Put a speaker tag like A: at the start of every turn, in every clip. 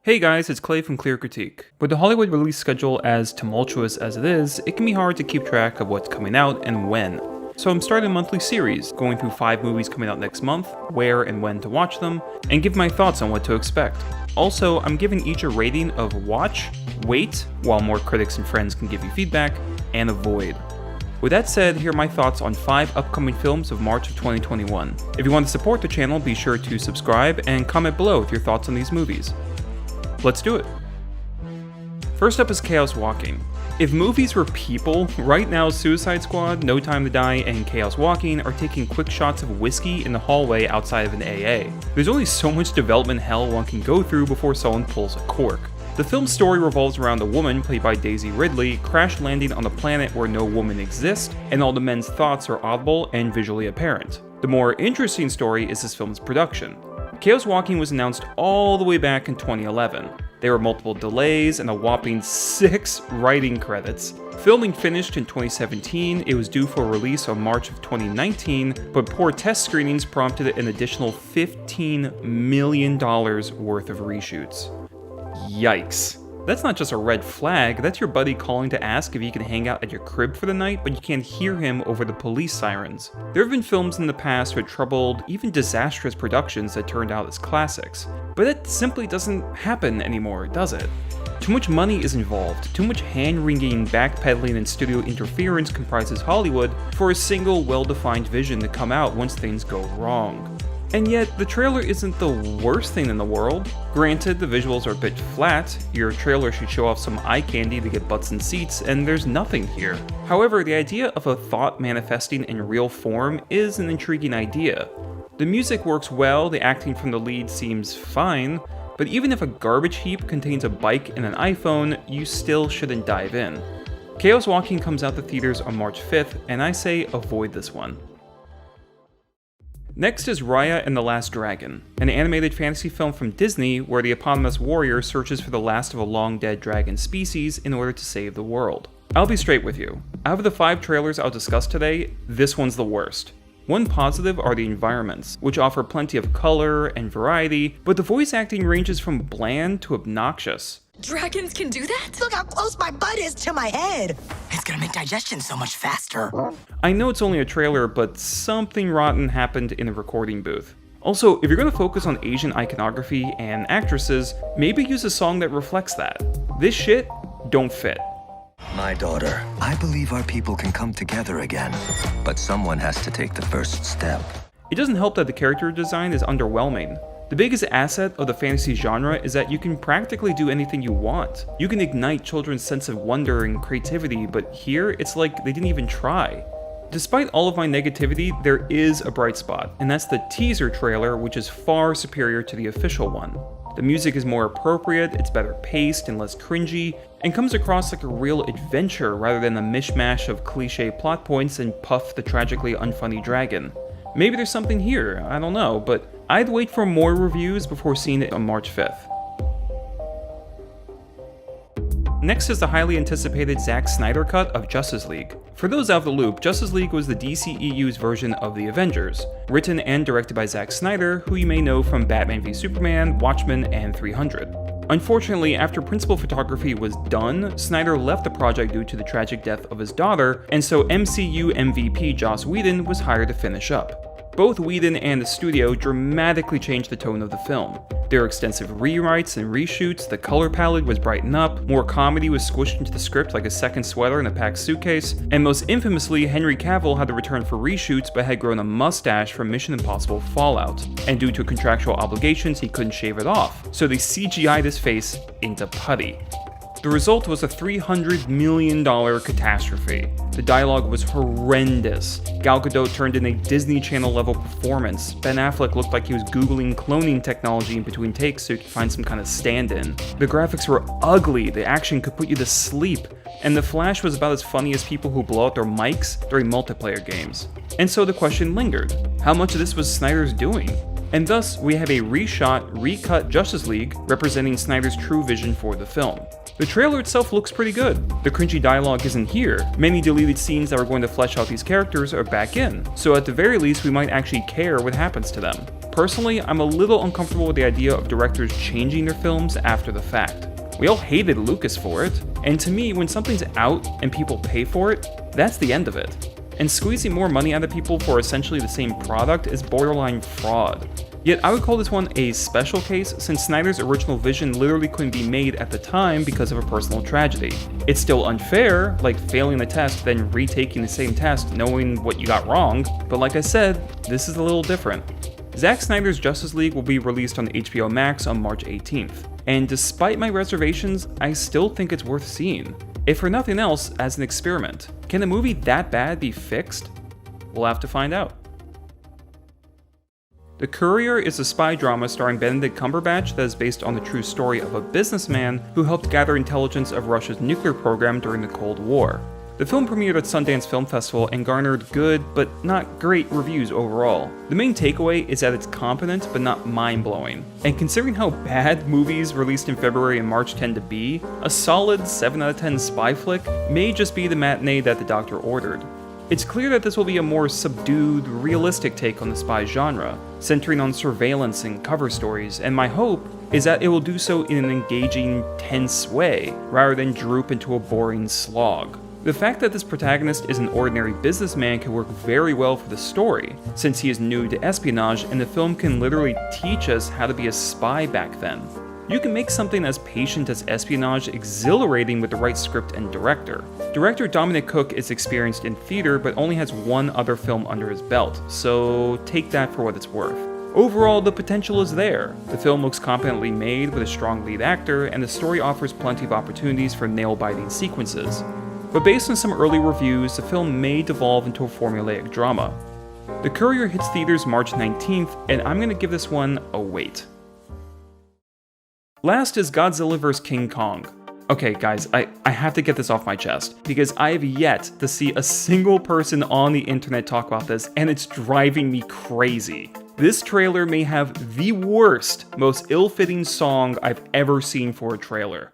A: Hey guys, it's Clay from Clear Critique. With the Hollywood release schedule as tumultuous as it is, it can be hard to keep track of what's coming out and when. So I'm starting a monthly series, going through 5 movies coming out next month, where and when to watch them, and give my thoughts on what to expect. Also, I'm giving each a rating of watch, wait, while more critics and friends can give you feedback, and avoid. With that said, here are my thoughts on 5 upcoming films of March of 2021. If you want to support the channel, be sure to subscribe and comment below with your thoughts on these movies. Let's do it. First up is Chaos Walking. If movies were people, right now Suicide Squad, No Time to Die, and Chaos Walking are taking quick shots of whiskey in the hallway outside of an AA. There's only so much development hell one can go through before someone pulls a cork. The film's story revolves around a woman, played by Daisy Ridley, crash landing on a planet where no woman exists, and all the men's thoughts are audible and visually apparent. The more interesting story is this film's production. Chaos Walking was announced all the way back in 2011. There were multiple delays and a whopping 6 writing credits. Filming finished in 2017, it was due for release on March of 2019, but poor test screenings prompted an additional $15 million worth of reshoots. Yikes. That's not just a red flag, that's your buddy calling to ask if he can hang out at your crib for the night, but you can't hear him over the police sirens. There have been films in the past with troubled, even disastrous productions that turned out as classics, but it simply doesn't happen anymore, does it? Too much money is involved, too much hand-wringing, backpedaling, and studio interference comprises Hollywood for a single well-defined vision to come out once things go wrong. And yet, the trailer isn't the worst thing in the world. Granted, the visuals are a bit flat, your trailer should show off some eye candy to get butts in seats, and there's nothing here. However, the idea of a thought manifesting in real form is an intriguing idea. The music works well, the acting from the lead seems fine, but even if a garbage heap contains a bike and an iPhone, you still shouldn't dive in. Chaos Walking comes out to theaters on March 5th, and I say avoid this one. Next is Raya and the Last Dragon, an animated fantasy film from Disney where the eponymous warrior searches for the last of a long-dead dragon species in order to save the world. I'll be straight with you. Out of the 5 trailers I'll discuss today, this one's the worst. One positive are the environments, which offer plenty of color and variety, but the voice acting ranges from bland to obnoxious.
B: Dragons can do that?
C: Look how close my butt is to my head. It's gonna make digestion so much faster.
A: I know it's only a trailer, but something rotten happened in the recording booth. Also, if you're going to focus on Asian iconography and actresses, maybe use a song that reflects that. This shit don't fit.
D: My daughter, I believe our people can come together again, but someone has to take the first step.
A: It doesn't help that the character design is underwhelming. The biggest asset of the fantasy genre is that you can practically do anything you want. You can ignite children's sense of wonder and creativity, but here it's like they didn't even try. Despite all of my negativity, there is a bright spot, and that's the teaser trailer, which is far superior to the official one. The music is more appropriate, it's better paced and less cringy, and comes across like a real adventure rather than a mishmash of cliche plot points and Puff the tragically unfunny dragon. Maybe there's something here, I don't know, but I'd wait for more reviews before seeing it on March 5th. Next is the highly anticipated Zack Snyder cut of Justice League. For those out of the loop, Justice League was the DCEU's version of the Avengers, written and directed by Zack Snyder, who you may know from Batman v Superman, Watchmen, and 300. Unfortunately, after principal photography was done, Snyder left the project due to the tragic death of his daughter, and so MCU MVP Joss Whedon was hired to finish up. Both Whedon and the studio dramatically changed the tone of the film. There were extensive rewrites and reshoots, the color palette was brightened up, more comedy was squished into the script like a second sweater in a packed suitcase, and most infamously, Henry Cavill had to return for reshoots but had grown a mustache from Mission Impossible Fallout, and due to contractual obligations he couldn't shave it off, so they CGI'd his face into putty. The result was a $300 million catastrophe. The dialogue was horrendous. Gal Gadot turned in a Disney Channel level performance. Ben Affleck looked like he was googling cloning technology in between takes so he could find some kind of stand-in. The graphics were ugly, the action could put you to sleep, and The Flash was about as funny as people who blow out their mics during multiplayer games. And so the question lingered, how much of this was Snyder's doing? And thus, we have a reshot, recut Justice League representing Snyder's true vision for the film. The trailer itself looks pretty good. The cringy dialogue isn't here. Many deleted scenes that were going to flesh out these characters are back in, so at the very least we might actually care what happens to them. Personally, I'm a little uncomfortable with the idea of directors changing their films after the fact. We all hated Lucas for it, and to me, when something's out and people pay for it, that's the end of it. And squeezing more money out of people for essentially the same product is borderline fraud. Yet I would call this one a special case since Snyder's original vision literally couldn't be made at the time because of a personal tragedy. It's still unfair, like failing the test then retaking the same test knowing what you got wrong, but like I said, this is a little different. Zack Snyder's Justice League will be released on HBO Max on March 18th, and despite my reservations, I still think it's worth seeing. If for nothing else, as an experiment. Can a movie that bad be fixed? We'll have to find out. The Courier is a spy drama starring Benedict Cumberbatch that is based on the true story of a businessman who helped gather intelligence of Russia's nuclear program during the Cold War. The film premiered at Sundance Film Festival and garnered good, but not great reviews overall. The main takeaway is that it's competent, but not mind-blowing. And considering how bad movies released in February and March tend to be, a solid 7 out of 10 spy flick may just be the matinee that the doctor ordered. It's clear that this will be a more subdued, realistic take on the spy genre, centering on surveillance and cover stories, and my hope is that it will do so in an engaging, tense way, rather than droop into a boring slog. The fact that this protagonist is an ordinary businessman can work very well for the story, since he is new to espionage and the film can literally teach us how to be a spy back then. You can make something as patient as espionage exhilarating with the right script and director. Director Dominic Cooke is experienced in theater but only has one other film under his belt, so take that for what it's worth. Overall, the potential is there. The film looks competently made with a strong lead actor, and the story offers plenty of opportunities for nail-biting sequences. But based on some early reviews, the film may devolve into a formulaic drama. The Courier hits theaters March 19th, and I'm gonna give this one a wait. Last is Godzilla vs. King Kong. Okay guys, I have to get this off my chest, because I have yet to see a single person on the internet talk about this, and it's driving me crazy. This trailer may have the worst, most ill-fitting song I've ever seen for a trailer.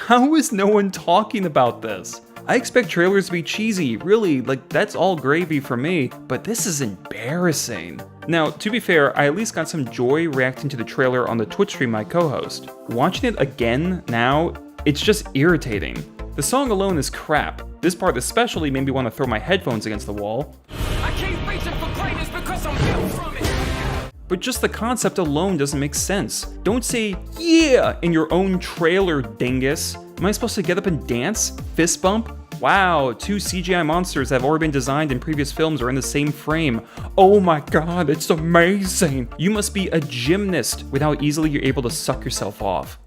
A: How is no one talking about this? I expect trailers to be cheesy, really, like that's all gravy for me, but this is embarrassing. Now, to be fair, I at least got some joy reacting to the trailer on the Twitch stream I co-host. Watching it again now, it's just irritating. The song alone is crap. This part especially made me want to throw my headphones against the wall. I keep reaching for greatness because I'm built from it. But just the concept alone doesn't make sense. Don't say, yeah, in your own trailer, dingus. Am I supposed to get up and dance? Fist bump? Wow, 2 CGI monsters that have already been designed in previous films are in the same frame. Oh my god, it's amazing! You must be a gymnast with how easily you're able to suck yourself off.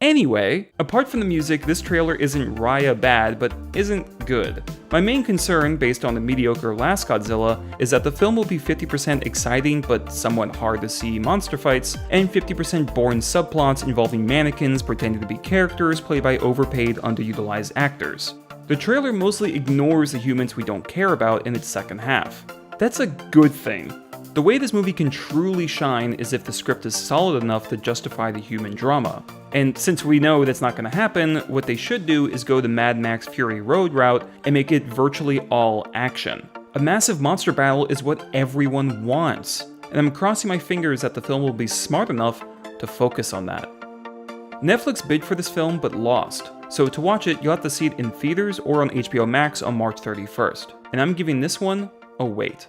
A: Anyway, apart from the music, this trailer isn't Raya bad, but isn't good. My main concern, based on the mediocre last Godzilla, is that the film will be 50% exciting but somewhat hard to see monster fights, and 50% boring subplots involving mannequins pretending to be characters played by overpaid, underutilized actors. The trailer mostly ignores the humans we don't care about in its second half. That's a good thing. The way this movie can truly shine is if the script is solid enough to justify the human drama. And since we know that's not going to happen, what they should do is go the Mad Max Fury Road route and make it virtually all action. A massive monster battle is what everyone wants, and I'm crossing my fingers that the film will be smart enough to focus on that. Netflix bid for this film but lost, so to watch it you'll have to see it in theaters or on HBO Max on March 31st, and I'm giving this one a wait.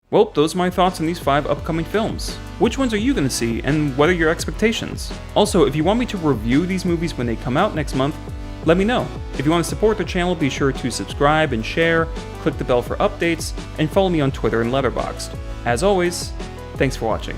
A: Well, those are my thoughts on these 5 upcoming films. Which ones are you going to see, and what are your expectations? Also, if you want me to review these movies when they come out next month, let me know. If you want to support the channel, be sure to subscribe and share, click the bell for updates, and follow me on Twitter and Letterboxd. As always, thanks for watching.